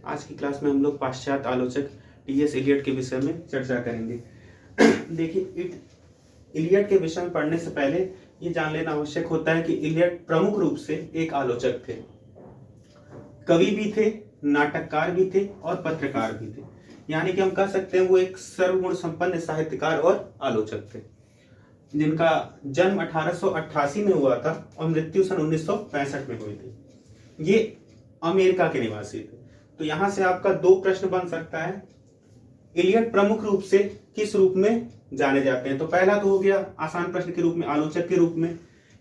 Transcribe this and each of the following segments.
आज की क्लास में हम लोग पाश्चात्य आलोचक टी.एस. इलियट के विषय में चर्चा करेंगे। देखिए, इलियट के विषय में पढ़ने से पहले ये जान लेना आवश्यक होता है कि इलियट प्रमुख रूप से एक आलोचक थे, कवि भी थे, नाटककार भी थे और पत्रकार भी थे। यानी कि हम कह सकते हैं वो एक सर्वगुण संपन्न साहित्यकार और आलोचक थे, जिनका जन्म 1888 में हुआ था और मृत्यु सन 1965 में हुई थी। ये अमेरिका के निवासी थे। तो यहां से आपका दो प्रश्न बन सकता है, इलियट प्रमुख रूप से किस रूप में जाने जाते हैं। तो पहला तो हो गया आसान प्रश्न के रूप में, आलोचक के रूप में।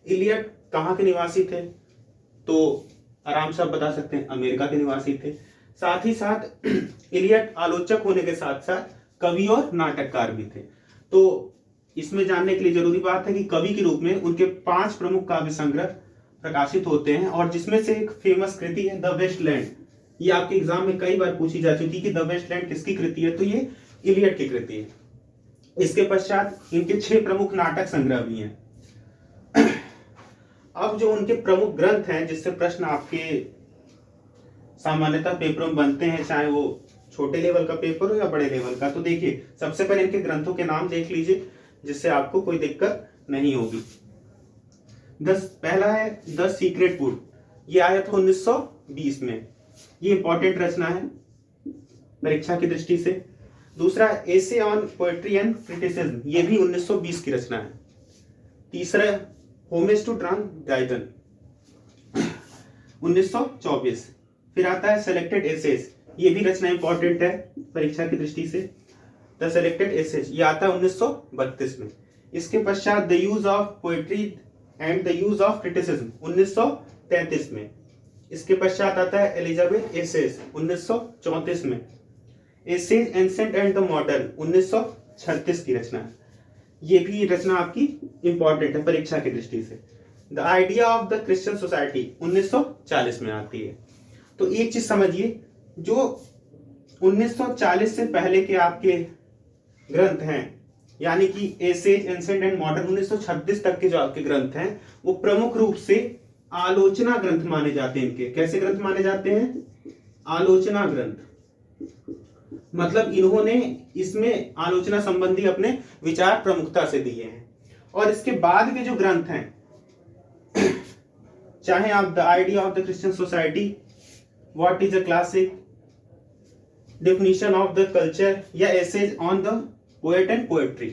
इलियट कहाँ के निवासी थे, तो आराम से आप बता सकते हैं अमेरिका के निवासी थे। साथ ही साथ इलियट आलोचक होने के साथ साथ कवि और नाटककार भी थे। तो इसमें जानने के लिए जरूरी बात है कि कवि के रूप में उनके 5 प्रमुख काव्य संग्रह प्रकाशित होते हैं, और जिसमें से एक फेमस कृति है द वेस्टलैंड। ये आपके एग्जाम में कई बार पूछी जा चुकी कि द वेस्टलैंड किसकी कृति है, तो ये इलियट की कृति है। इसके पश्चात इनके 6 प्रमुख नाटक संग्रह भी हैं। अब जो उनके प्रमुख ग्रंथ हैं, जिससे प्रश्न आपके सामान्यतः पेपरों में बनते हैं, चाहे वो छोटे लेवल का पेपर हो या बड़े लेवल का, तो देखिए सबसे पहले इनके ग्रंथों के नाम देख लीजिए, जिससे आपको कोई दिक्कत नहीं होगी। पहला है द सीक्रेट वुड, ये आया था 1920 में। ये इंपॉर्टेंट रचना है परीक्षा की दृष्टि से। दूसरा essay on poetry and criticism, ये भी 1920 की रचना है। तीसरा होमेज टू जॉन ड्राइडन, 1924। फिर आता है सेलेक्टेड एसेज, ये भी रचना इंपॉर्टेंट है परीक्षा की दृष्टि से। द सेलेक्टेड एसेज ये आता है 1932 में। इसके पश्चात the use of poetry and the use of criticism 1933 में। इसके पश्चात आता है एलिजाबेथ एसेज 1934 में। Essays ancient and the modern 1936 की रचना है। ये भी रचना आपकी इंपॉर्टेंट है परीक्षा की दृष्टि से। The idea of the Christian society 1940 में आती है। तो एक चीज समझिए, जो 1940 से पहले के आपके ग्रंथ हैं, यानी कि एसेज एंसेंट एंड मॉडर्न 1936 तक के जो आपके ग्रंथ हैं, वो प्रमुख रूप से आलोचना ग्रंथ माने जाते हैं। इनके कैसे ग्रंथ माने जाते हैं? आलोचना ग्रंथ। मतलब इन्होंने इसमें आलोचना संबंधी अपने विचार प्रमुखता से दिए हैं। और इसके बाद के जो ग्रंथ हैं, चाहे आप the idea of the Christian society, what is a classic, definition of the culture या essays on the poet and poetry,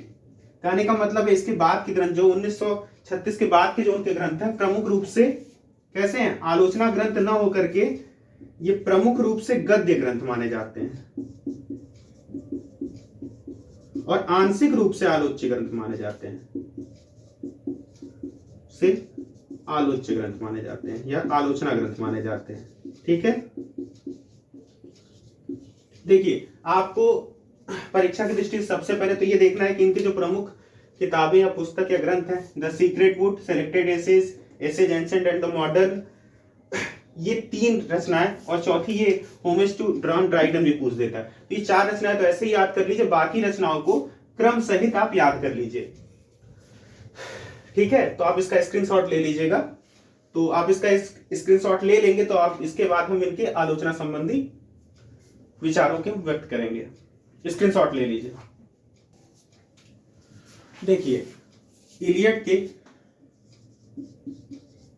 कहने का मतलब है इसके बाद के ग्रंथ, जो 1936 के बाद के जो उनके ग्रंथ हैं, प्रमुख रूप से कैसे हैं? आलोचना ग्रंथ न होकर के ये प्रमुख रूप से गद्य ग्रंथ माने जाते हैं और आंशिक रूप से आलोच्य ग्रंथ माने जाते हैं। सिर्फ आलोच्य ग्रंथ माने जाते हैं या आलोचना ग्रंथ माने जाते हैं। ठीक है, देखिए आपको परीक्षा की दृष्टि से सबसे पहले तो ये देखना है कि इनके जो प्रमुख किताबें या पुस्तक या ग्रंथ हैं, the secret wood, selected essays, essays ancient and the modern, ये 3 रचनाएं, और चौथी ये होमेज टू जॉन ड्राइडन भी पूछ देता है। तो ये 4 रचनाएं तो ऐसे ही याद कर लीजिए, बाकी रचनाओं को क्रम सहित आप याद कर लीजिए। ठीक है, तो आप इसका स्क्रीनशॉट ले लीजिएगा। तो आप इसका स्क्रीनशॉट ले लेंगे तो आप इसके बाद हम इनके आलोचना संबंधी विचारों के व्यक्त करेंगे। स्क्रीनशॉट ले लीजिए। देखिए, इलियट के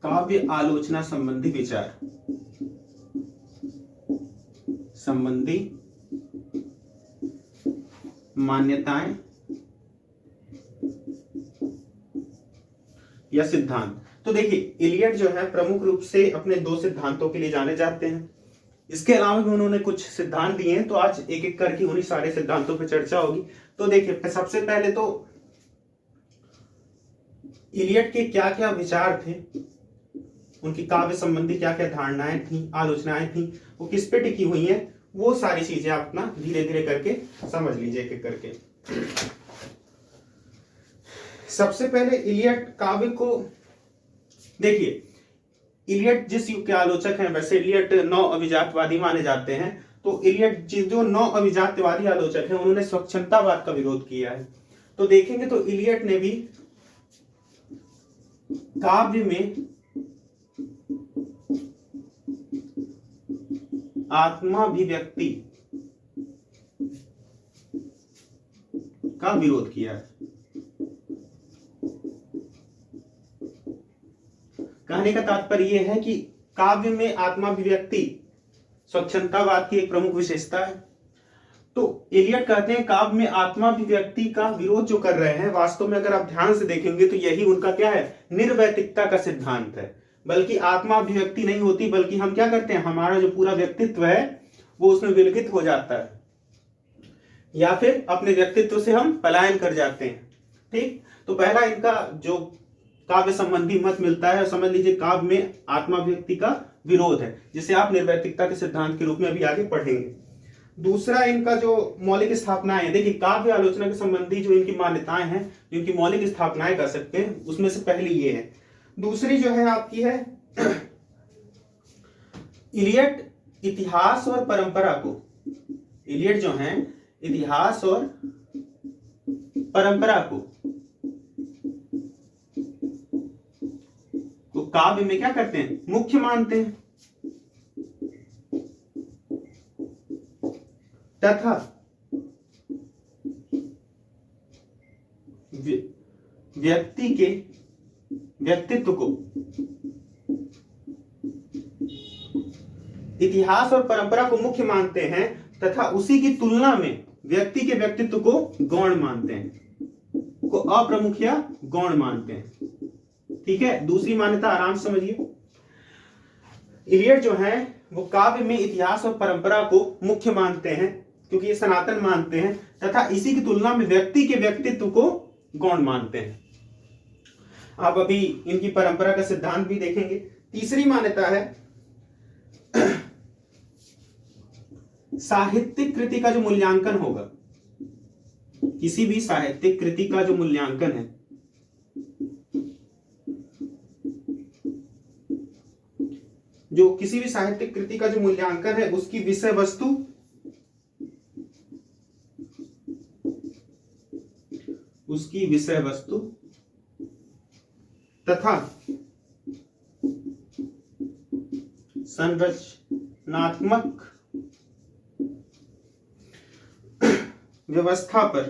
काव्य आलोचना संबंधी विचार संबंधी मान्यताएं या सिद्धांत। तो देखिए, इलियट जो है प्रमुख रूप से अपने 2 सिद्धांतों के लिए जाने जाते हैं। इसके अलावा भी उन्होंने कुछ सिद्धांत दिए हैं, तो आज एक एक करके उन्हीं सारे सिद्धांतों पर चर्चा होगी। तो देखिए, सबसे पहले तो इलियट के क्या क्या विचार थे, उनकी काव्य संबंधी क्या क्या धारणाएं थी, आलोचनाएं थी, वो किस पे टिकी हुई हैं, वो सारी चीजें आप अपना धीरे धीरे करके समझ लीजिए एक एक करके। सबसे पहले इलियट काव्य को देखिए, इलियट जिस युग के आलोचक हैं, वैसे इलियट 9 अभिजातवादी माने जाते हैं। तो इलियट जो 9 अभिजात्यवादी आलोचक हैं, उन्होंने स्वच्छंदतावाद का विरोध किया है। तो देखेंगे तो इलियट ने भी काव्य में आत्माभिव्यक्ति का विरोध किया है। कहने का तात्पर्य यह है कि काव्य में आत्माभिव्यक्ति स्वच्छंदतावाद की एक प्रमुख विशेषता है। तो एलियट कहते हैं काव्य में आत्माभिव्यक्ति का विरोध जो कर रहे हैं, वास्तव में अगर आप ध्यान से देखेंगे तो यही उनका क्या है, निर्वैतिकता का सिद्धांत है। बल्कि आत्माभिव्यक्ति नहीं होती, बल्कि हम क्या करते हैं, हमारा जो पूरा व्यक्तित्व है वो उसमें विलगित हो जाता है, या फिर अपने व्यक्तित्व से हम पलायन कर जाते हैं। ठीक, तो पहला इनका जो काव्य संबंधी मत मिलता है, समझ लीजिए काव्य में आत्माभिव्यक्ति का विरोध है, जिसे आप निर्वैतिकता के सिद्धांत के रूप में अभी आगे पढ़ेंगे। दूसरा इनका जो मौलिक स्थापनाएं, देखिए काव्य आलोचना के संबंधी जो इनकी मान्यताएं हैं, इनकी मौलिक स्थापनाएं कर सकते हैं, उसमें से पहली ये है। दूसरी जो है आपकी है इलियट इतिहास और परंपरा को, इलियट जो है इतिहास और परंपरा को काव्य में क्या करते हैं, मुख्य मानते हैं, तथा व्यक्ति के व्यक्तित्व को इतिहास और परंपरा को मुख्य मानते हैं, तथा उसी की तुलना में व्यक्ति के व्यक्तित्व को गौण मानते हैं, को अप्रमुख या गौण मानते हैं। ठीक है, दूसरी मान्यता आराम से समझिए। इलियट जो है वो काव्य में इतिहास और परंपरा को मुख्य मानते हैं क्योंकि ये सनातन मानते हैं, तथा इसी की तुलना में व्यक्ति के व्यक्तित्व को गौण मानते हैं। आप अभी इनकी परंपरा का सिद्धांत भी देखेंगे। तीसरी मान्यता है साहित्यिक कृति का जो मूल्यांकन होगा, किसी भी साहित्यिक कृति का जो मूल्यांकन है, जो किसी भी साहित्यिक कृति का जो मूल्यांकन है, उसकी विषय वस्तु तथा संरचनात्मक व्यवस्था पर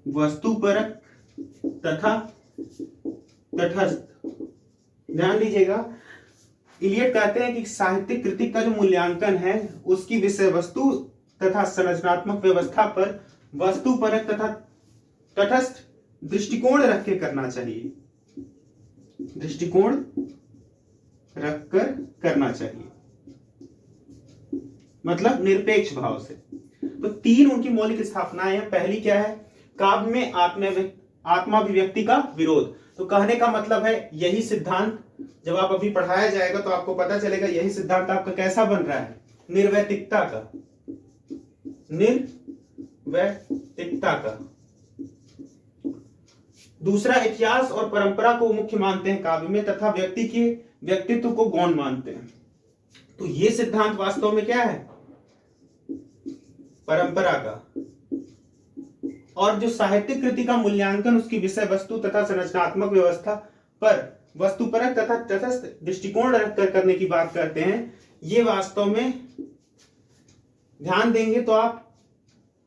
वस्तुपरक तथा तटस्थ। ध्यान दीजिएगा, इलियट कहते हैं कि साहित्यिक कृति का जो मूल्यांकन है उसकी विषय वस्तु तथा संरचनात्मक व्यवस्था पर वस्तुपरक तथा तटस्थ दृष्टिकोण रख के करना चाहिए, दृष्टिकोण रखकर करना चाहिए, मतलब निरपेक्ष भाव से। तो तीन उनकी मौलिक स्थापनाएं हैं। पहली क्या है, काव्य में आत्माभिव्यक्ति का विरोध। तो कहने का मतलब है यही सिद्धांत जब आप अभी पढ़ाया जाएगा तो आपको पता चलेगा यही सिद्धांत आपका कैसा बन रहा है, निर्वैतिकता का, निर्वैतिकता का। दूसरा, इतिहास और परंपरा को मुख्य मानते हैं काव्य में, तथा व्यक्ति के व्यक्तित्व को गौण मानते हैं। तो ये सिद्धांत वास्तव में क्या है, परंपरा का। और जो साहित्यिक कृति का मूल्यांकन उसकी विषय वस्तु तथा संरचनात्मक व्यवस्था पर वस्तुपरक तथा तटस्थ दृष्टिकोण रखकर करने की बात करते हैं, ये वास्तव में ध्यान देंगे तो आप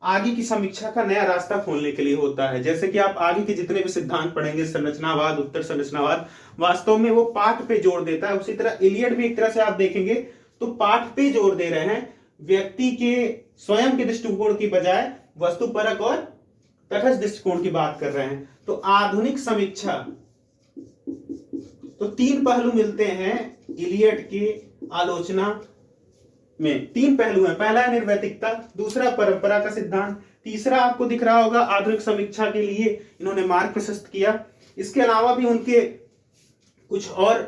आगे की समीक्षा का नया रास्ता खोलने के लिए होता है। जैसे कि आप आगे के जितने भी सिद्धांत पढ़ेंगे, संरचनावाद, उत्तर संरचनावाद, वास्तव में वो पाठ पे जोर देता है। उसी तरह इलियट भी एक तरह से आप देखेंगे तो पाठ पे जोर दे रहे हैं, व्यक्ति के स्वयं के दृष्टिकोण की बजाय वस्तुपरक और तटस्थ दृष्टिकोण की बात कर रहे हैं। तो आधुनिक समीक्षा, तो तीन पहलू मिलते हैं इलियट की आलोचना में। तीन पहलू हैं, पहला है निर्वैतिकता, दूसरा परंपरा का सिद्धांत, तीसरा आपको दिख रहा होगा आधुनिक समीक्षा के लिए इन्होंने मार्ग प्रशस्त किया। इसके अलावा भी उनके कुछ और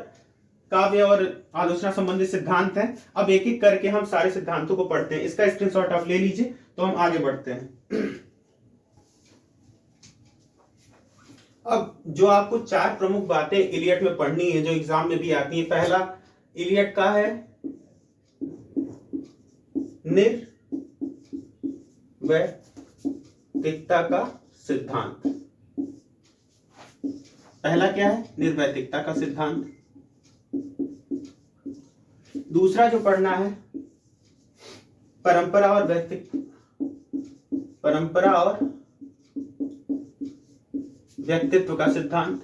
काव्य और आलोचना संबंधित सिद्धांत हैं। अब एक एक करके हम सारे सिद्धांतों को पढ़ते हैं। इसका स्क्रीनशॉट आप ले लीजिए तो हम आगे बढ़ते हैं। अब जो आपको चार प्रमुख बातें इलियट में पढ़नी है, जो एग्जाम में भी आती है। पहला इलियट का है निर्वैतिकता का सिद्धांत। पहला क्या है, निर्वैतिकता का सिद्धांत। दूसरा जो पढ़ना है, परंपरा और व्यक्तित्व का सिद्धांत।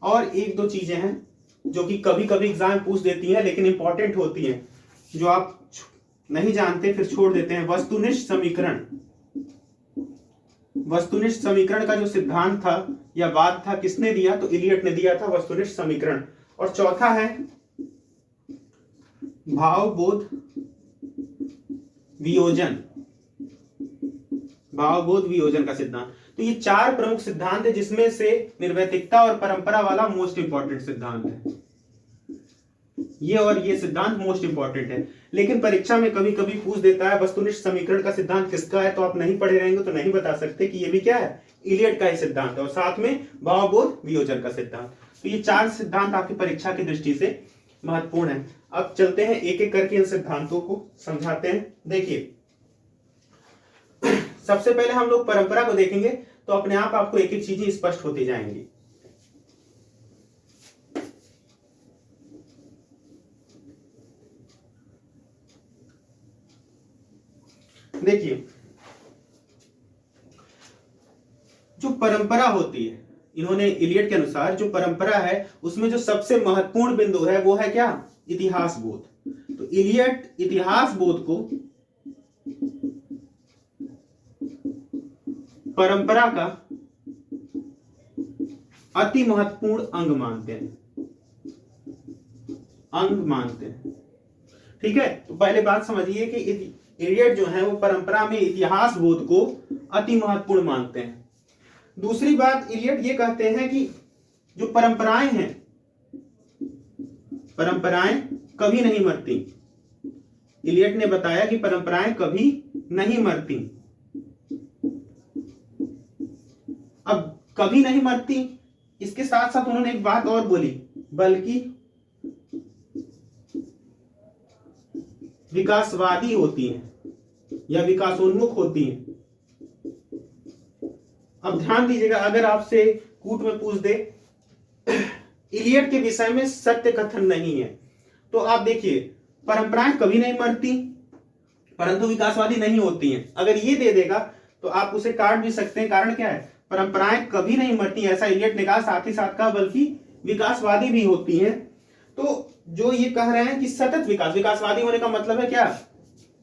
और एक दो चीजें हैं जो कि कभी कभी एग्जाम पूछ देती हैं लेकिन इंपॉर्टेंट होती हैं, जो आप नहीं जानते फिर छोड़ देते हैं। वस्तुनिष्ठ समीकरण, वस्तुनिष्ठ समीकरण का जो सिद्धांत था या वाद था, किसने दिया, तो इलियट ने दिया था वस्तुनिष्ठ समीकरण। और चौथा है भावबोध वियोजन, भावबोध वियोजन का सिद्धांत। तो ये चार प्रमुख सिद्धांत है जिसमें से निर्वैतिकता और परंपरा वाला मोस्ट इंपॉर्टेंट सिद्धांत है। ये और ये सिद्धांत मोस्ट इंपॉर्टेंट है, लेकिन परीक्षा में कभी कभी पूछ देता है वस्तुनिष्ठ समीकरण का सिद्धांत किसका है, तो आप नहीं पढ़े रहेंगे तो नहीं बता सकते कि ये भी क्या है, इलियट का ही सिद्धांत है, और साथ में भावबोध वियोजन का सिद्धांत। तो ये चार सिद्धांत आपकी परीक्षा की दृष्टि से महत्वपूर्ण है। अब चलते हैं एक एक करके इन सिद्धांतों को समझाते हैं। देखिए, सबसे पहले हम लोग परंपरा को देखेंगे तो अपने आप आपको एक एक चीजें स्पष्ट होती जाएंगी। देखिए, जो परंपरा होती है, इन्होंने इलियट के अनुसार जो परंपरा है उसमें जो सबसे महत्वपूर्ण बिंदु है वो है क्या, इतिहास बोध। तो इलियट इतिहास बोध को परंपरा का अति महत्वपूर्ण अंग मानते हैं, ठीक है। तो पहले बात समझिए कि इलियट जो है वो परंपरा में इतिहास बोध को अति महत्वपूर्ण मानते हैं। दूसरी बात, इलियट ये कहते हैं कि जो परंपराएं हैं, परंपराएं कभी नहीं मरती। इलियट ने बताया कि परंपराएं कभी नहीं मरती। अब कभी नहीं मरती, इसके साथ साथ उन्होंने एक बात और बोली, बल्कि विकासवादी होती हैं या विकासोन्मुख होती हैं। अब ध्यान दीजिएगा, अगर आपसे कूट में पूछ दे इलियट के विषय में सत्य कथन नहीं है, तो आप देखिए परंपराएं कभी नहीं मरती परंतु विकासवादी नहीं होती हैं, अगर ये दे देगा तो आप उसे काट भी सकते हैं। कारण क्या है, परंपराएं कभी नहीं मरती ऐसा इलियट ने कहा, साथ ही साथ कहा बल्कि विकासवादी भी होती हैं। तो जो ये कह रहे हैं कि सतत विकास, विकासवादी होने का मतलब है क्या,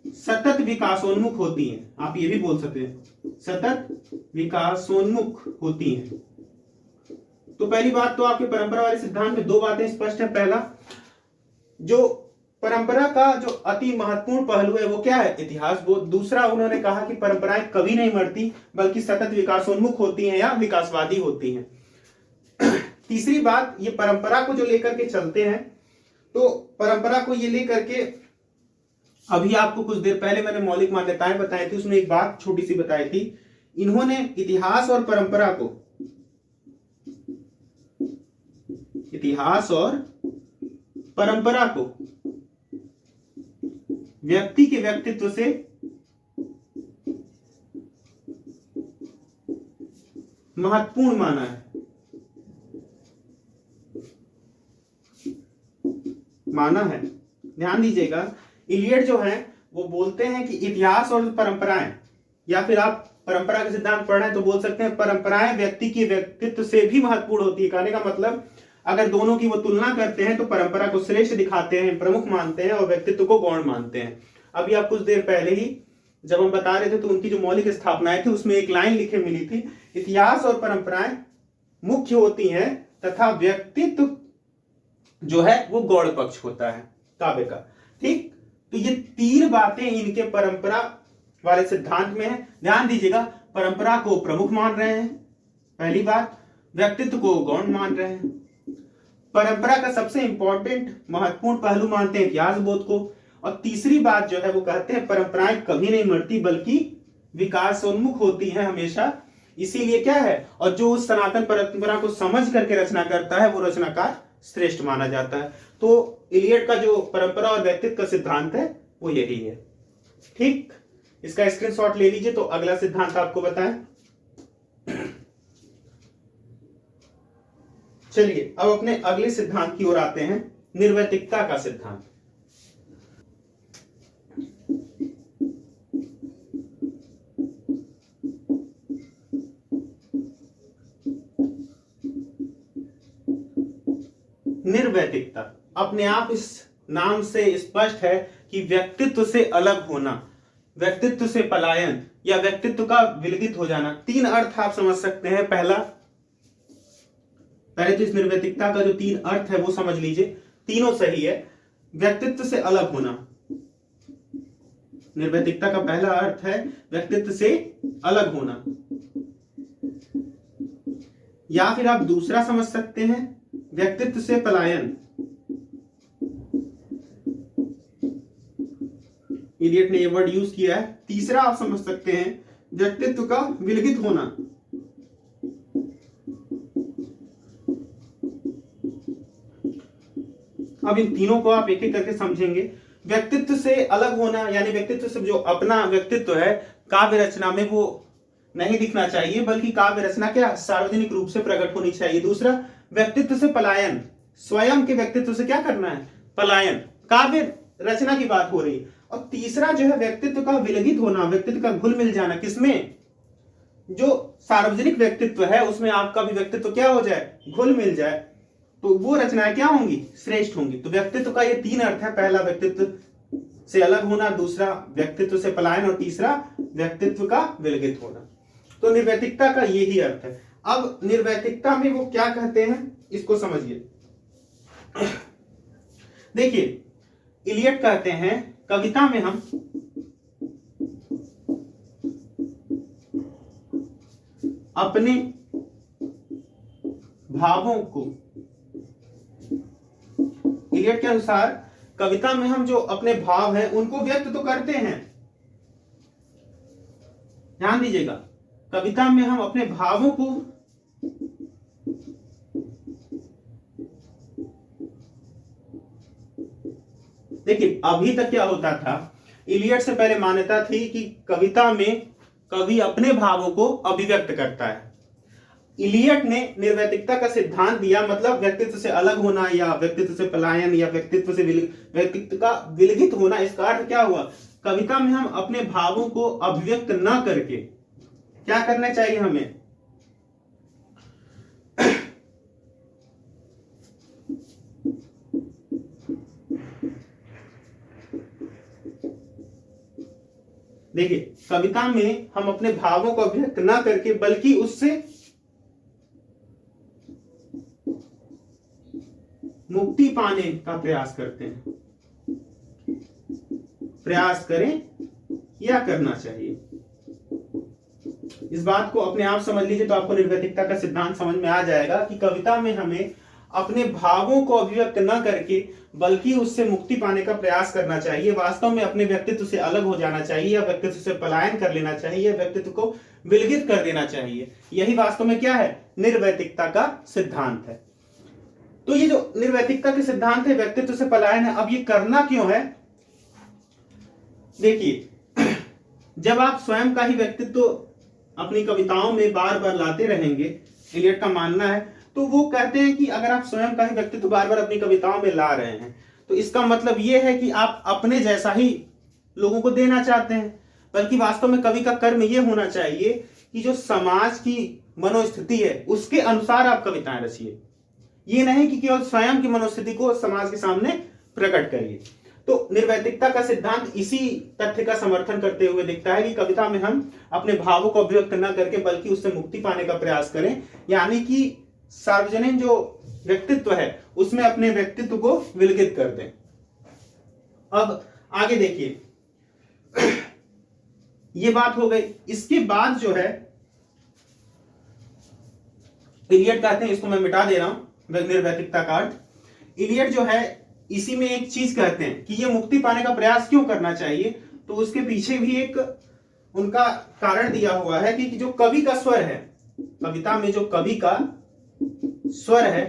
सतत विकासोन्मुख होती हैं। आप ये भी बोल सकते हैं सतत विकासोन्मुख होती हैं। तो पहली बात तो आपके परंपरा वाले सिद्धांत में दो बातें स्पष्ट है। पहला, जो परंपरा का जो अति महत्वपूर्ण पहलू है वो क्या है, इतिहास बोध। दूसरा, उन्होंने कहा कि परंपराएं कभी नहीं मरती बल्कि सतत विकासोन्मुख होती हैं या विकासवादी होती हैं। तीसरी बात, ये परंपरा को जो लेकर के चलते हैं, तो परंपरा को ये लेकर के अभी आपको कुछ देर पहले मैंने मौलिक मान्यताएं बताई थी, उसमें एक बात छोटी सी बताई थी। इन्होंने इतिहास और परंपरा को, इतिहास और परंपरा को व्यक्ति के व्यक्तित्व से महत्वपूर्ण माना है, ध्यान दीजिएगा। इलियट जो है वो बोलते हैं कि इतिहास और परंपराएं, या फिर आप परंपरा का सिद्धांत पढ़ रहे हैं तो बोल सकते हैं परंपराएं व्यक्ति के व्यक्तित्व से भी महत्वपूर्ण होती है। कहने का मतलब अगर दोनों की वो तुलना करते हैं तो परंपरा को श्रेष्ठ दिखाते हैं, प्रमुख मानते हैं, और व्यक्तित्व को गौण मानते हैं। अभी आप कुछ देर पहले ही जब हम बता रहे थे तो उनकी जो मौलिक स्थापनाएं थी उसमें एक लाइन लिखे मिली थी, इतिहास और परंपराएं मुख्य होती हैं तथा व्यक्तित्व जो है वो गौण पक्ष होता है काव्य का। ठीक, तो ये तीन बातें इनके परंपरा वाले सिद्धांत में है। ध्यान दीजिएगा, परंपरा को प्रमुख मान रहे हैं पहली बात, व्यक्तित्व को गौण मान रहे हैं। परंपरा का सबसे इंपॉर्टेंट महत्वपूर्ण पहलू मानते हैं इतिहास बोध को, और तीसरी बात जो है वो कहते हैं परंपराएं कभी नहीं मरती बल्कि विकासोन्मुख होती हैं हमेशा। इसीलिए क्या है, और जो उस सनातन परंपरा को समझ करके रचना करता है वो रचनाकार श्रेष्ठ माना जाता है। तो इलियट का जो परंपरा और व्यक्तित्व का सिद्धांत है वो यही है। ठीक, इसका स्क्रीनशॉट ले लीजिए। तो अगला सिद्धांत आपको बताएं। चलिए अब अपने अगले सिद्धांत की ओर आते हैं, निर्वैतिकता का सिद्धांत। निर्वैतिकता अपने आप इस नाम से स्पष्ट है कि व्यक्तित्व से अलग होना, व्यक्तित्व से पलायन या व्यक्तित्व का विलगित हो जाना। तीन अर्थ आप समझ सकते हैं। पहले तो इस निर्वैतिकता का जो तीन अर्थ है वो समझ लीजिए, तीनों सही है। व्यक्तित्व से अलग होना, निर्वैतिकता का पहला अर्थ है व्यक्तित्व से अलग होना। या फिर आप दूसरा समझ सकते हैं व्यक्तित्व से पलायन। इलियट ने ये वर्ड यूज किया है। तीसरा आप समझ सकते हैं व्यक्तित्व का विलगित होना। अब इन तीनों को आप एक एक करके समझेंगे। व्यक्तित्व से अलग होना यानी व्यक्तित्व से जो अपना व्यक्तित्व है काव्य रचना में वो नहीं दिखना चाहिए, बल्कि काव्य रचना क्या सार्वजनिक रूप से प्रकट होनी चाहिए। दूसरा व्यक्तित्व से पलायन, स्वयं के व्यक्तित्व से क्या करना है, पलायन, काव्य रचना की बात हो रही है। और तीसरा जो है व्यक्तित्व का विलगित होना, व्यक्तित्व का घुल मिल जाना। किसमें, जो सार्वजनिक व्यक्तित्व है उसमें आपका भी व्यक्तित्व क्या हो जाए, घुल मिल जाए, तो वो रचनाएं क्या होंगी, श्रेष्ठ होंगी। तो व्यक्तित्व का ये तीन अर्थ है, पहला व्यक्तित्व से अलग होना, दूसरा व्यक्तित्व से पलायन और तीसरा व्यक्तित्व का विलगित होना। तो निर्वैतिकता का यही अर्थ है। अब निर्वैतिकता में वो क्या कहते हैं इसको समझिए। देखिए इलियट कहते हैं कविता में हम अपने भावों को, इलियट के अनुसार कविता में हम जो अपने भाव हैं उनको व्यक्त तो करते हैं। ध्यान दीजिएगा, कविता में हम अपने भावों को देखिए अभी तक क्या होता था, इलियट से पहले मान्यता थी कि कविता में कवि अपने भावों को अभिव्यक्त करता है। इलियट ने निर्वैतिकता का सिद्धांत दिया, मतलब व्यक्तित्व से अलग होना या व्यक्तित्व से पलायन या व्यक्तित्व से व्यक्तित्व का विलगित होना। इसका अर्थ क्या हुआ, कविता में हम अपने भावों को अभिव्यक्त न करके क्या करना चाहिए हमें, देखिए कविता में हम अपने भावों को अभिव्यक्त न करके बल्कि उससे मुक्ति पाने का प्रयास करते हैं, प्रयास करें या करना चाहिए। इस बात को अपने आप समझ लीजिए तो आपको निर्वैतिकता का सिद्धांत समझ में आ जाएगा कि कविता में हमें अपने भावों को अभिव्यक्त न करके बल्कि उससे मुक्ति पाने का प्रयास करना चाहिए। वास्तव में अपने व्यक्तित्व से अलग हो जाना चाहिए या व्यक्तित्व से पलायन कर लेना चाहिए, व्यक्तित्व को विलगित कर देना चाहिए। यही वास्तव में क्या है, निर्वैतिकता का सिद्धांत है। तो ये जो निर्वैतिकता के सिद्धांत है, व्यक्तित्व से पलायन है, अब ये करना क्यों है, देखिए जब आप स्वयं का ही व्यक्तित्व अपनी कविताओं में बार बार लाते रहेंगे, इलियट का मानना है, तो वो कहते हैं कि अगर आप स्वयं का ही व्यक्तित्व बार बार अपनी कविताओं में ला रहे हैं तो इसका मतलब ये है कि आप अपने जैसा ही लोगों को देना चाहते हैं। बल्कि वास्तव में कवि का कर्म ये होना चाहिए कि जो समाज की मनोस्थिति है उसके अनुसार आप कविताएं रचिए, ये नहीं कि केवल स्वयं की मनोस्थिति को समाज के सामने प्रकट करिए। तो निर्वैतिकता का सिद्धांत इसी तथ्य का समर्थन करते हुए दिखता है कि कविता में हम अपने भावों को अभिव्यक्त न करके बल्कि उससे मुक्ति पाने का प्रयास करें, यानी कि सार्वजनिक जो व्यक्तित्व है उसमें अपने व्यक्तित्व को विलगित कर दें। अब आगे देखिए, ये बात हो गई। इसके बाद जो है इलियट कहते हैं, इसको मैं मिटा दे रहा हूं निर्वैतिकता का अर्थ। इलियट जो है इसी में एक चीज कहते हैं कि ये मुक्ति पाने का प्रयास क्यों करना चाहिए, तो उसके पीछे भी एक उनका कारण दिया हुआ है कि जो कवि का स्वर है, कविता में जो कवि का स्वर है,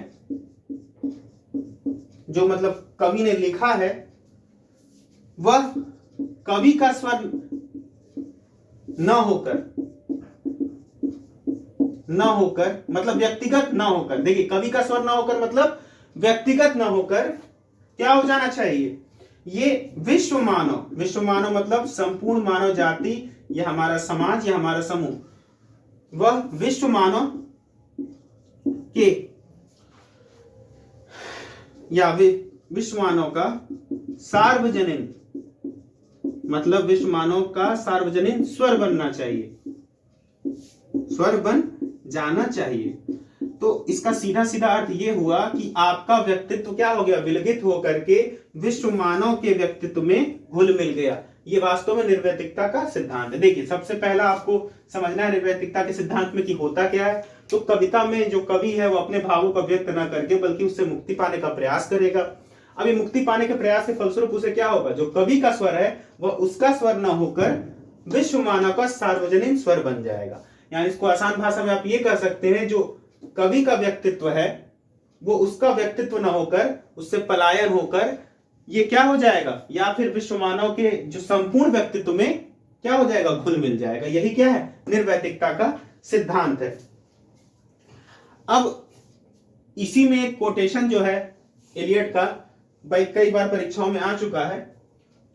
जो मतलब कवि ने लिखा है, वह कवि का स्वर न होकर, न होकर मतलब व्यक्तिगत न होकर, देखिए कवि का स्वर न होकर मतलब व्यक्तिगत न होकर क्या हो जाना चाहिए, ये विश्व मानव, विश्व मानव मतलब संपूर्ण मानव जाति, यह हमारा समाज, यह हमारा समूह, वह विश्व मानव के या विश्व मानव का सार्वजनीन मतलब विश्व मानव का सार्वजनीन स्वर बनना चाहिए, स्वर बन जाना चाहिए। तो इसका सीधा सीधा अर्थ यह हुआ कि आपका व्यक्तित्व क्या हो गया, विलगित होकर के विश्व मानव के व्यक्तित्व में घुल मिल गया। ये वास्तव में निर्वैतिकता का सिद्धांत है। देखिए सबसे पहला आपको समझना है निर्वैतिकता के सिद्धांत में कि होता क्या है। तो कविता में जो कवि है वो अपने भावों को व्यक्त न करके बल्कि उससे मुक्ति पाने का प्रयास करेगा। अभी मुक्ति पाने के प्रयास के फलस्वरूप उसे क्या होगा, जो कवि का स्वर है वह उसका स्वर न होकर विश्व मानव का सार्वजनीन स्वर बन जाएगा। यानी इसको आसान भाषा में आप ये कह सकते हैं, जो कवि का व्यक्तित्व है वो उसका व्यक्तित्व न होकर उससे पलायन होकर ये क्या हो जाएगा, या फिर विश्व मानव के जो संपूर्ण व्यक्तित्व में क्या हो जाएगा, घुल मिल जाएगा। यही क्या है, निर्वैतिकता का सिद्धांत है। अब इसी में एक कोटेशन जो है एलियट का, भाई कई बार परीक्षाओं में आ चुका है,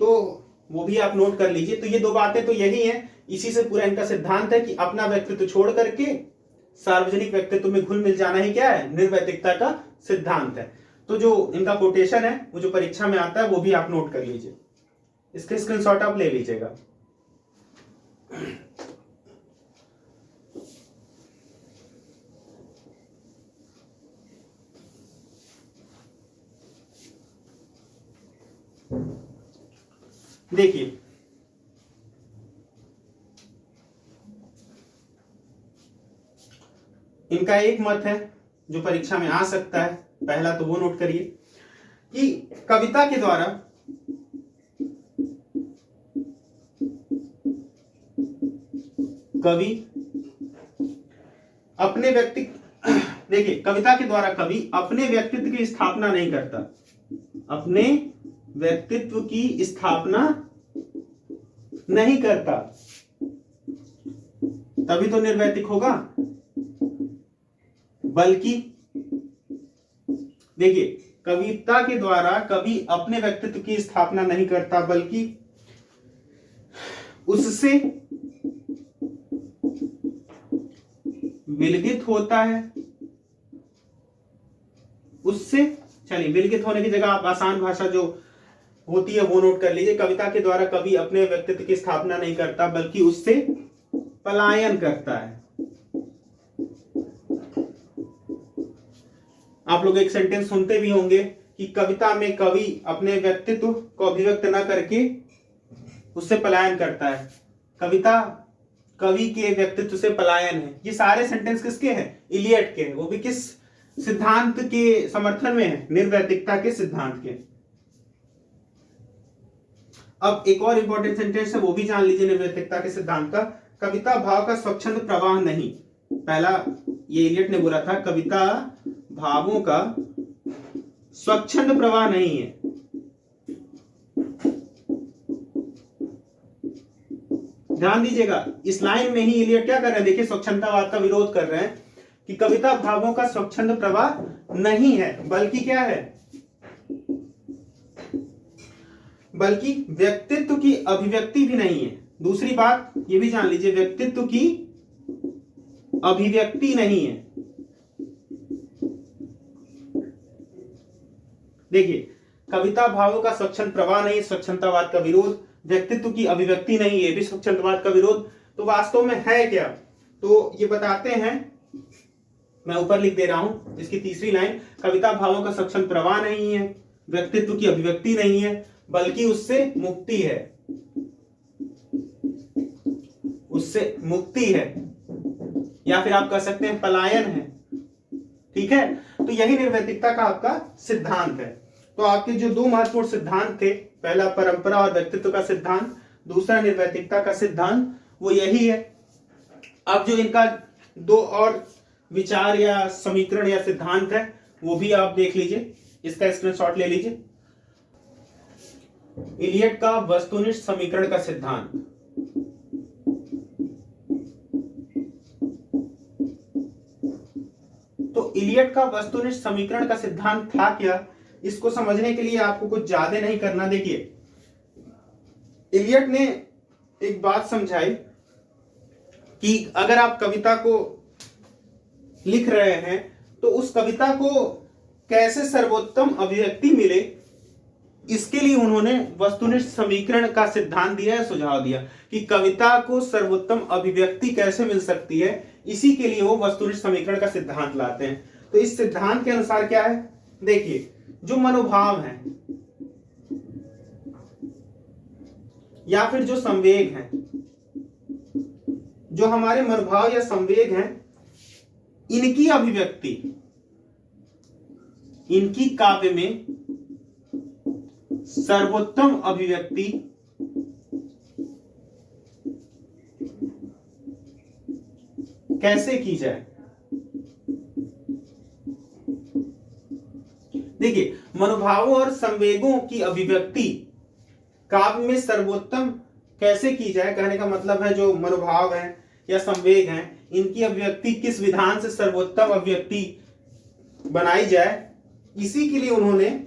तो वो भी आप नोट कर लीजिए। तो ये दो बातें तो यही है, इसी से पूरा इनका सिद्धांत है कि अपना व्यक्तित्व छोड़ करके सार्वजनिक व्यक्तित्व में घुल मिल जाना ही क्या है, निर्वैतिकता का सिद्धांत है। तो जो इनका कोटेशन है वो जो परीक्षा में आता है वो भी आप नोट कर लीजिए, इसके स्क्रीनशॉट आप ले लीजिएगा। देखिए इनका एक मत है जो परीक्षा में आ सकता है, पहला तो वो नोट करिए कि कविता के द्वारा कवि अपने व्यक्ति देखिए कविता के द्वारा कवि अपने व्यक्तित्व की स्थापना नहीं करता, अपने व्यक्तित्व की स्थापना नहीं करता, तभी तो निर्वैतिक होगा। बल्कि देखिए कविता के द्वारा कवि अपने व्यक्तित्व की स्थापना नहीं करता बल्कि उससे विलगित होता है, उससे चलिए विलगित होने की जगह आप आसान भाषा जो होती है वो नोट कर लीजिए। कविता के द्वारा कवि अपने व्यक्तित्व की स्थापना नहीं करता बल्कि उससे पलायन करता है। आप लोग एक सेंटेंस सुनते भी होंगे कि कविता में कवि अपने व्यक्तित्व को अभिव्यक्त न करके उससे पलायन करता है, कविता कवि के व्यक्तित्व से पलायन है। ये सारे सेंटेंस किसके हैं, इलियट के हैं, वो भी किस सिद्धांत के समर्थन में है, निर्वैतिकता के सिद्धांत के। अब एक और इंपॉर्टेंट सेंटेंस है वो भी जान लीजिए निर्वैतिकता के सिद्धांत का, कविता भाव का स्वच्छंद प्रवाह नहीं। पहला ये इलियट ने बोला था कविता भावों का स्वच्छंद प्रवाह नहीं है। ध्यान दीजिएगा इस लाइन में ही इलियट क्या कर रहे हैं, देखिए स्वच्छंदतावाद का विरोध कर रहे हैं कि कविता भावों का स्वच्छंद प्रवाह नहीं है बल्कि क्या है, बल्कि व्यक्तित्व की अभिव्यक्ति भी नहीं है। दूसरी बात ये भी जान लीजिए, व्यक्तित्व की अभिव्यक्ति नहीं है। देखिए कविता भावों का स्वच्छंद प्रवाह नहीं, स्वच्छंदतावाद का विरोध, व्यक्तित्व की अभिव्यक्ति नहीं, ये भी स्वच्छंदतावाद का विरोध। तो वास्तव में है क्या, तो ये बताते हैं, मैं ऊपर लिख दे रहा हूं इसकी तीसरी लाइन, कविता भावों का स्वच्छंद प्रवाह नहीं है, व्यक्तित्व की अभिव्यक्ति नहीं है बल्कि उससे मुक्ति है, उससे मुक्ति है, या फिर आप कह सकते हैं पलायन है। ठीक है, तो यही निर्वैतिकता का आपका सिद्धांत है। तो आपके जो दो महत्वपूर्ण सिद्धांत थे, पहला परंपरा और व्यक्तित्व का सिद्धांत, दूसरा निर्वैतिकता का सिद्धांत, वो यही है। अब जो इनका दो और विचार या समीकरण या सिद्धांत है वो भी आप देख लीजिए, इसका स्क्रीनशॉट ले लीजिए। इलियट का वस्तुनिष्ठ समीकरण का सिद्धांत, तो इलियट का वस्तुनिष्ठ समीकरण का सिद्धांत था क्या, इसको समझने के लिए आपको कुछ ज्यादा नहीं करना। देखिए इलियट ने एक बात समझाई कि अगर आप कविता को लिख रहे हैं तो उस कविता को कैसे सर्वोत्तम अभिव्यक्ति मिले, इसके लिए उन्होंने वस्तुनिष्ठ समीकरण का सिद्धांत दिया है, सुझाव दिया कि कविता को सर्वोत्तम अभिव्यक्ति कैसे मिल सकती है, इसी के लिए वो वस्तुनिष्ठ समीकरण का सिद्धांत लाते हैं। तो इस सिद्धांत के अनुसार क्या है, देखिए जो मनोभाव है या फिर जो संवेग है, जो हमारे मनोभाव या संवेग हैं, इनकी अभिव्यक्ति, इनकी काव्य में सर्वोत्तम अभिव्यक्ति कैसे की जाए। देखिए मनोभावों और संवेगों की अभिव्यक्ति काव्य में सर्वोत्तम कैसे की जाए, कहने का मतलब है जो मनोभाव है या संवेग हैं, इनकी अभिव्यक्ति किस विधान से सर्वोत्तम अभिव्यक्ति बनाई जाए, इसी के लिए उन्होंने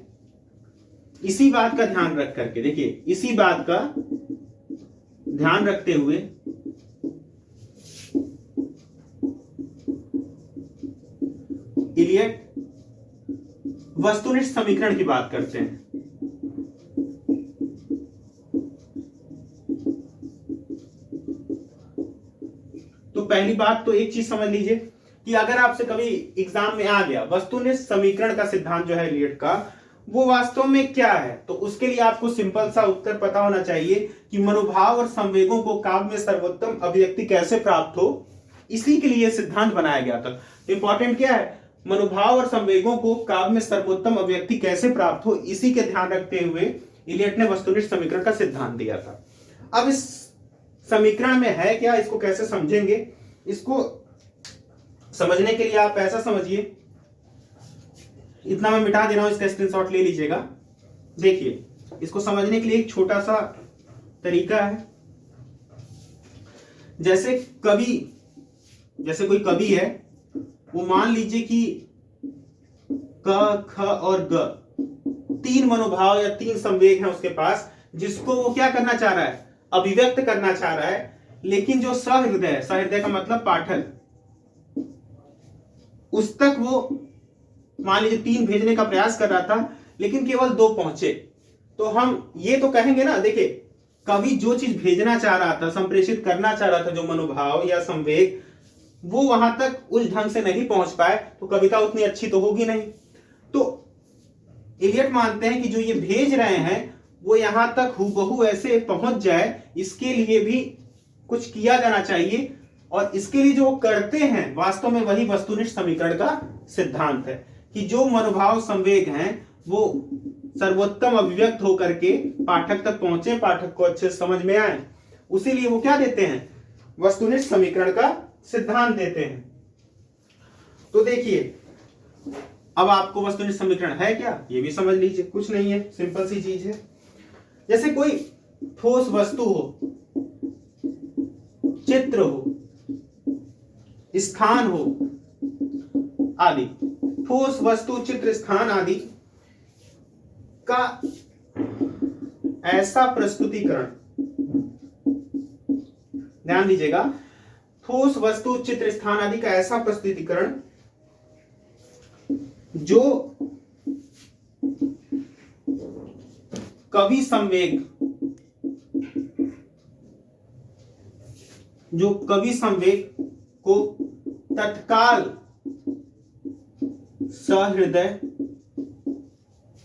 इसी बात का ध्यान रख करके, देखिए इसी बात का ध्यान रखते हुए इलियट वस्तुनिष्ठ समीकरण की बात करते हैं। तो पहली बात तो एक चीज समझ लीजिए कि अगर आपसे कभी एग्जाम में आ गया वस्तुनिष्ठ समीकरण का सिद्धांत जो है इलियट का, वो वास्तव में क्या है, तो उसके लिए आपको सिंपल सा उत्तर पता होना चाहिए कि मनोभाव और संवेगों को काव्य में सर्वोत्तम अभिव्यक्ति कैसे प्राप्त हो, इसी के लिए सिद्धांत बनाया गया था। इंपॉर्टेंट क्या है, मनोभाव और संवेगों को काव्य में सर्वोत्तम अभिव्यक्ति कैसे प्राप्त हो, इसी के ध्यान रखते हुए इलियट ने वस्तुनिष्ठ समीकरण का सिद्धांत दिया था। अब इस समीकरण में है क्या, इसको कैसे समझेंगे, इसको समझने के लिए आप ऐसा समझिए, इतना मैं मिटा दे रहा हूं, इसका स्क्रीनशॉट ले लीजिएगा। देखिए इसको समझने के लिए एक छोटा सा तरीका है। जैसे कोई कवि है, वो मान लीजिए कि क, ख और ग तीन मनोभाव या तीन संवेग हैं उसके पास, जिसको वो क्या करना चाह रहा है, अभिव्यक्त करना चाह रहा है। लेकिन जो सहृदय का मतलब पाठक, उस तक वो मान लीजिए तीन भेजने का प्रयास कर रहा था, लेकिन केवल दो पहुंचे। तो हम ये तो कहेंगे ना, देखिए कवि जो चीज भेजना चाह रहा था, संप्रेषित करना चाह रहा था, जो मनोभाव या संवेग, वो वहां तक उस ढंग से नहीं पहुंच पाए, तो कविता उतनी अच्छी तो होगी नहीं। तो इलियट मानते हैं कि जो ये भेज रहे हैं वो यहां तक हूबहू ऐसे पहुंच जाए, इसके लिए भी कुछ किया जाना चाहिए, और इसके लिए जो वो करते हैं वास्तव में वही वस्तुनिष्ठ समीकरण का सिद्धांत है कि जो मनोभाव संवेग हैं वो सर्वोत्तम अभिव्यक्त होकर के पाठक तक पहुंचे, पाठक को अच्छे से समझ में आए, उसी लिए वो क्या देते हैं, वस्तुनिष्ठ समीकरण का सिद्धांत देते हैं। तो देखिए अब आपको वस्तुनिष्ठ समीकरण है क्या, ये भी समझ लीजिए, कुछ नहीं है, सिंपल सी चीज है। जैसे कोई ठोस वस्तु हो, चित्र हो, स्थान हो आदि, ठोस वस्तु, चित्र, स्थान आदि का ऐसा प्रस्तुतिकरण, ध्यान दीजिएगा, ठोस वस्तु, चित्र, स्थान आदि का ऐसा प्रस्तुतिकरण जो कवि संवेग को तत्काल सहृदय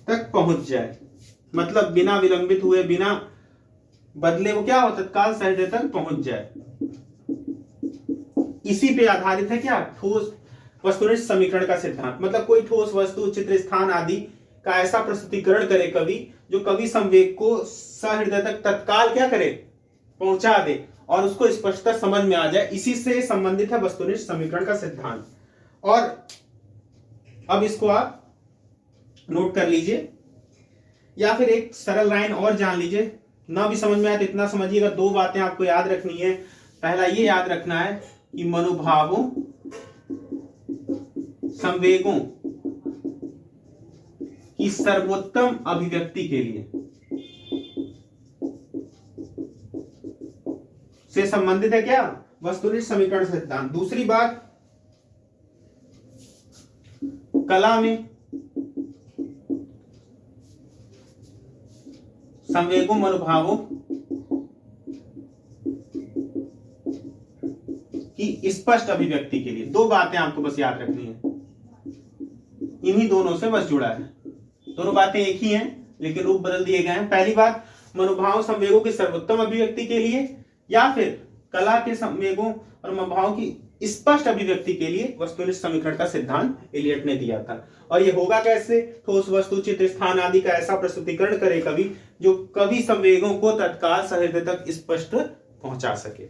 तक पहुंच जाए, मतलब बिना विलंबित हुए, बिना बदले, वो क्या हो, तत्काल सहृदय तक पहुंच जाए। इसी पे आधारित है क्या, ठोस वस्तुनिष्ठ समीकरण का सिद्धांत। मतलब कोई ठोस वस्तु, चित्र, स्थान आदि का ऐसा प्रस्तुतिकरण करे कवि, जो कवि संवेग को सहृदय तक तत्काल क्या करे, पहुंचा दे, और उसको स्पष्टता समझ में आ जाए। इसी से संबंधित है वस्तुनिष्ठ समीकरण का सिद्धांत। और अब इसको आप नोट कर लीजिए, या फिर एक सरल लाइन और जान लीजिए, ना भी समझ में आए तो इतना समझिएगा, दो बातें आपको याद रखनी है। पहला ये याद रखना है कि मनोभावों, संवेगों की सर्वोत्तम अभिव्यक्ति के लिए से संबंधित है क्या? वस्तुनिष्ठ समीकरण सिद्धांत। दूसरी बात, कला में संवेगों मनोभावों की स्पष्ट अभिव्यक्ति के लिए। दो बातें आपको बस याद रखनी है, इन्हीं दोनों से बस जुड़ा है। दोनों बातें एक ही हैं लेकिन रूप बदल दिए गए हैं। पहली बात, मनोभाव संवेगों की सर्वोत्तम अभिव्यक्ति के लिए, या फिर कला के संवेगों और मनोभाव की स्पष्ट अभिव्यक्ति के लिए वस्तुनिष्ठ समीकरण का सिद्धांत इलियट ने दिया था। और ये होगा कैसे? ठोस वस्तु, चित्र, स्थान आदि का ऐसा प्रस्तुतिकरण करे कवि जो कवि संवेगों को तत्काल सहृदय तक स्पष्ट पहुंचा सके।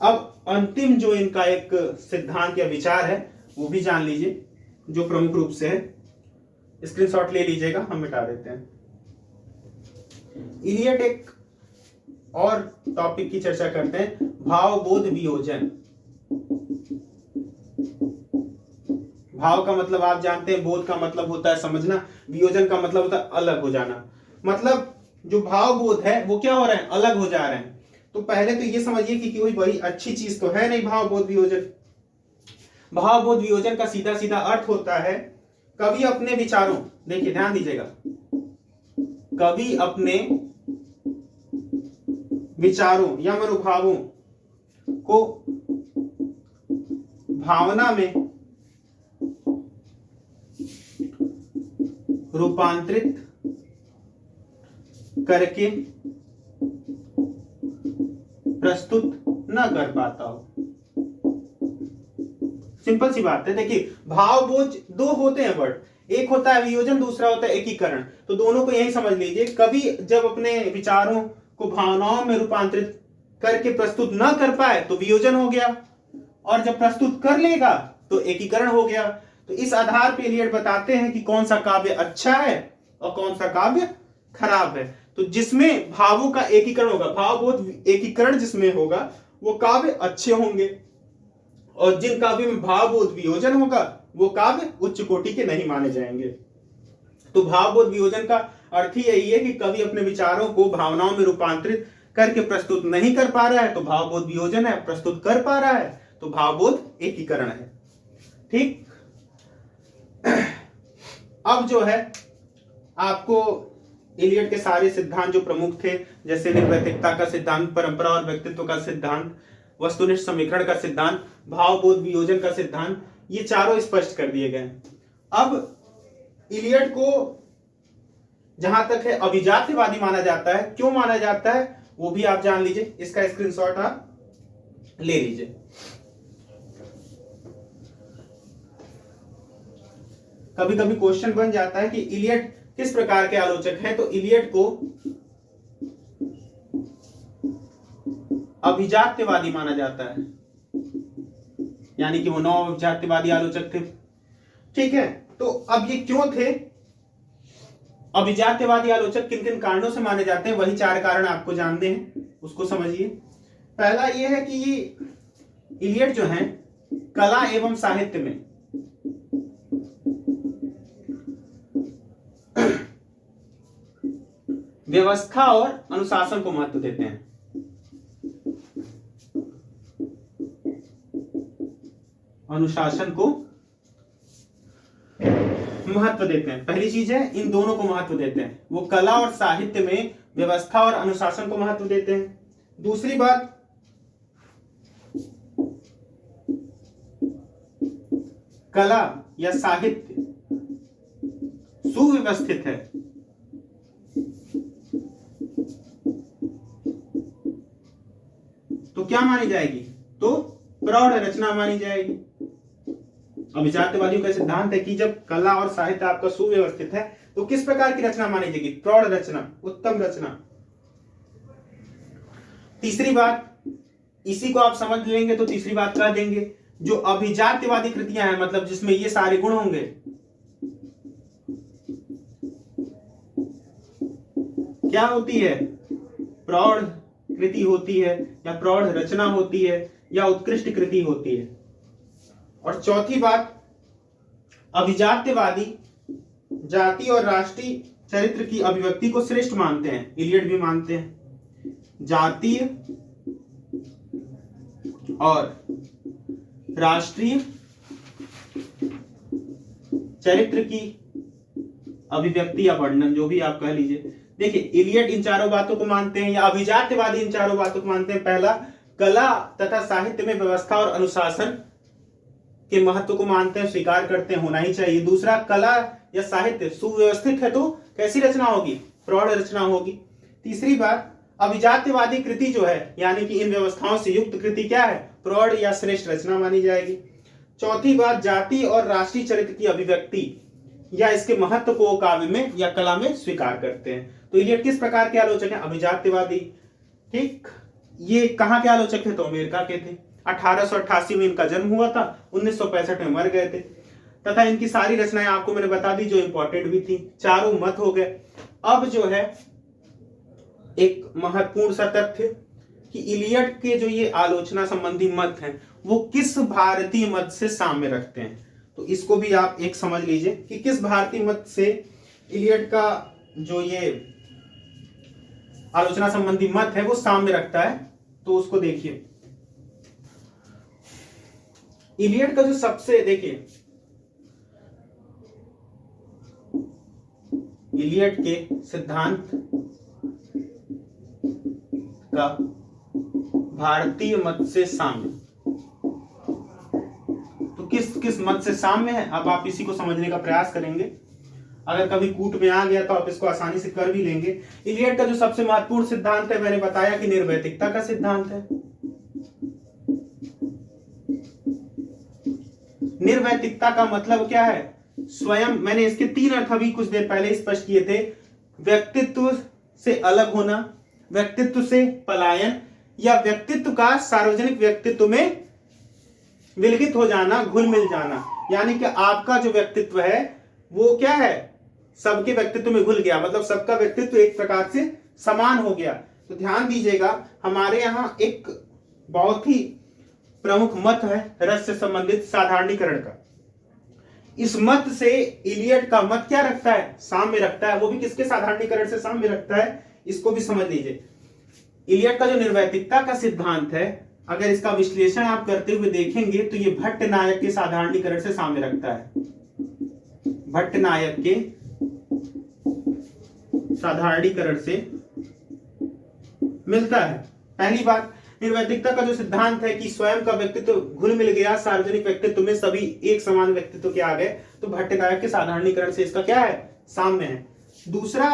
अब अंतिम जो इनका एक सिद्धांत या विचार है वो भी जान लीजिए, जो प्रमुख रूप से है। स्क्रीनशॉट ले लीजिएगा, हम मिटा देते हैं। इलियट एक और टॉपिक की चर्चा करते हैं, भाव बोध वियोजन। भाव का मतलब आप जानते हैं, बोध का मतलब होता है समझना, वियोजन का मतलब होता है अलग हो जाना। मतलब जो भाव बोध है वो क्या हो रहे हैं? अलग हो जा रहे हैं। तो पहले तो ये समझिए कि कोई बड़ी अच्छी चीज तो है नहीं भाव बोध वियोजन। भाव बोध वियोजन का सीधा सीधा अर्थ होता है कवि अपने विचारों, देखिए ध्यान दीजिएगा, कवि अपने विचारों या मनोभावों को भावना में रूपांतरित करके प्रस्तुत न कर पाता हो। सिंपल सी बात है। देखिए भाव बोध दो होते हैं वर्ड, एक होता है वियोजन, दूसरा होता है एकीकरण। तो दोनों को यही समझ लीजिए, कवि जब अपने विचारों को भावनाओं में रूपांतरित करके प्रस्तुत न कर पाए तो वियोजन हो गया, और जब प्रस्तुत कर लेगा तो एकीकरण हो गया। तो इस आधार पर इलियट बताते हैं कि कौन सा काव्य अच्छा है और कौन सा काव्य खराब है। तो जिसमें भावों का एकीकरण होगा, भाव बोध एकीकरण जिसमें होगा वो काव्य अच्छे होंगे, और जिन काव्य में भाव बोध वियोजन होगा वो काव्य उच्च कोटि के नहीं माने जाएंगे। तो भाव बोध वियोजन का अर्थ ही यही है कि कवि अपने विचारों को भावनाओं में रूपांतरित करके प्रस्तुत नहीं कर पा रहा है तो भाव बोध वियोजन है, प्रस्तुत कर पा रहा है तो भाव बोध एकीकरण है। ठीक। अब जो है आपको इलियट के सारे सिद्धांत जो प्रमुख थे, जैसे निर्वैतिकता का सिद्धांत, परंपरा और व्यक्तित्व का सिद्धांत, वस्तुनिष्ठ समीकरण का सिद्धांत, भाव बोध वियोजन का सिद्धांत, ये चारों स्पष्ट कर दिए गए। अब इलियट को जहां तक है अभिजात्यवादी माना जाता है। क्यों माना जाता है वो भी आप जान लीजिए, इसका स्क्रीनशॉट आप ले लीजिए। कभी कभी क्वेश्चन बन जाता है कि इलियट किस प्रकार के आलोचक हैं, तो इलियट को अभिजात्यवादी माना जाता है, यानी कि वो नौ अभिजात्यवादी आलोचक थे। ठीक है, तो अब ये क्यों थे अभिजात्यवादी आलोचक, किन किन कारणों से माने जाते हैं, वही चार कारण आपको जानने हैं, उसको समझिए। पहला ये है कि ये इलियट जो है कला एवं साहित्य में व्यवस्था और अनुशासन को महत्व देते हैं। अनुशासन को महत्व देते हैं, पहली चीज है, इन दोनों को महत्व देते हैं। वो कला और साहित्य में व्यवस्था और अनुशासन को महत्व देते हैं। दूसरी बात, कला या साहित्य सुव्यवस्थित है, तो क्या मानी जाएगी, तो प्रौढ़ रचना मानी जाएगी। अभिजात्यवादियों का सिद्धांत है कि जब कला और साहित्य आपका सुव्यवस्थित है तो किस प्रकार की रचना मानी जाएगी, प्रौढ़ रचना, उत्तम रचना। तीसरी बात, इसी को आप समझ लेंगे तो तीसरी बात कह देंगे, जो अभिजात्यवादी कृतियां हैं, मतलब जिसमें ये सारे गुण होंगे, क्या होती है, प्रौढ़ कृति होती है, या प्रौढ़ रचना होती है, या उत्कृष्ट कृति होती है। और चौथी बात, अभिजात्यवादी जाति और राष्ट्रीय चरित्र की अभिव्यक्ति को श्रेष्ठ मानते हैं, इलियड भी मानते हैं। जातीय और राष्ट्रीय चरित्र की अभिव्यक्ति या वर्णन, जो भी आप कह लीजिए। देखिए, इलियड इन चारों बातों को मानते हैं, या अभिजात्यवादी इन चारों बातों को मानते हैं। पहला, कला तथा साहित्य में व्यवस्था और अनुशासन के महत्व को मानते हैं, स्वीकार करते हैं, होना ही चाहिए। दूसरा, कला या साहित्य सुव्यवस्थित है तो कैसी रचना होगी? प्रौढ़ रचना होगी। तीसरी बात, अभिजात्यवादी कृति जो है, यानी कि इन व्यवस्थाओं से युक्त कृति क्या है? प्रौढ़ या श्रेष्ठ रचना मानी जाएगी। चौथी बात, जाति और राष्ट्रीय चरित्र की अभिव्यक्ति या इसके महत्व को काव्य में या कला में स्वीकार करते हैं। तो इलियड किस प्रकार के आलोचक हैं? अभिजात्यवादी। ठीक, ये कहाँ के आलोचक थे? तो अमेरिका के थे। 1888 में इनका जन्म हुआ था, 1965 में मर गए थे, तथा इनकी सारी रचनाएं आपको मैंने बता दी जो इंपॉर्टेंट भी थी। चारों मत हो गए। अब जो है एक महत्वपूर्ण सा तथ्य कि इलियड के जो ये आलोचना संबंधी मत हैं वो किस भारतीय मत से साम्य रखते हैं। तो इसको भी आप एक समझ लीजिए कि किस भारतीय मत से इलियड का जो ये आलोचना संबंधी मत है वो साम्य रखता है। तो उसको देखिए, इलियड का जो सबसे, देखिए इलियड के सिद्धांत का भारतीय मत से साम्य, तो किस किस मत से साम्य है, अब आप इसी को समझने का प्रयास करेंगे। अगर कभी कूट में आ गया तो आप इसको आसानी से कर भी लेंगे। इलियड का जो सबसे महत्वपूर्ण सिद्धांत है, मैंने बताया कि निर्वैतिकता का सिद्धांत है। निर्वैतिकता का मतलब क्या है? स्वयं, मैंने इसके 3 अर्थ अभी कुछ देर पहले स्पष्ट किए थे। व्यक्तित्व से अलग होना, व्यक्तित्व से पलायन, या व्यक्तित्व का सार्वजनिक व्यक्तित्व में विलगित हो जाना, घुल मिल जाना। यानी कि आपका जो व्यक्तित्व है वो क्या है? सबके व्यक्तित्व में घुल गया, मतलब सबका व्यक्तित्व एक प्रकार से समान हो गया। तो ध्यान दीजिएगा, हमारे यहां एक बहुत ही प्रमुख मत है रस से संबंधित साधारणीकरण का। इस मत से इलियड का मत क्या रखता है? साम्य रखता है। वो भी किसके साधारणीकरण से साम्य रखता है, इसको भी समझ लीजिए। इलियड का जो निर्वैतिकता का सिद्धांत है, अगर इसका विश्लेषण आप करते हुए देखेंगे तो ये भट्ट नायक के साधारणीकरण से साम्य रखता है। भट्ट नायक के साधारणीकरण से मिलता है। पहली बात, निर्वैतिकता का जो सिद्धांत है कि स्वयं का व्यक्तित्व घुल मिल गया सार्वजनिक व्यक्तित्व में, सभी एक समान व्यक्तित्व के आ गए, तो भट्ट नायक के साधारणीकरण से इसका क्या है? साम्य है। दूसरा,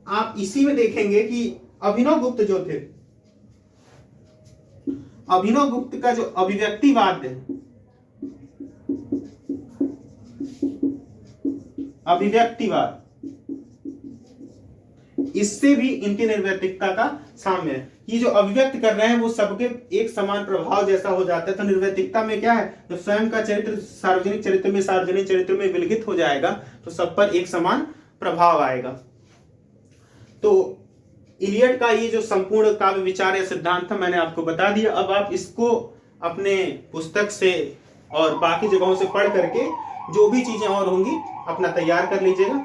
आप इसी में देखेंगे कि अभिनव गुप्त जो थे, अभिनव गुप्त का जो अभिव्यक्तिवाद है, अभिव्यक्तिवाद, इससे भी इनकी निर्वैतिकता का साम्य है। ये जो अभिव्यक्त कर रहे हैं वो सबके एक समान प्रभाव जैसा हो जाता है। तो निर्वैतिकता में क्या है? जब स्वयं का चरित्र सार्वजनिक चरित्र में, सार्वजनिक चरित्र में विलगित हो जाएगा तो सब पर एक समान प्रभाव आएगा। तो इलियड का ये जो संपूर्ण काव्य विचार या सिद्धांत था मैंने आपको बता दिया। अब आप इसको अपने पुस्तक से और बाकी जगहों से पढ़ करके जो भी चीजें और होंगी अपना तैयार कर लीजिएगा।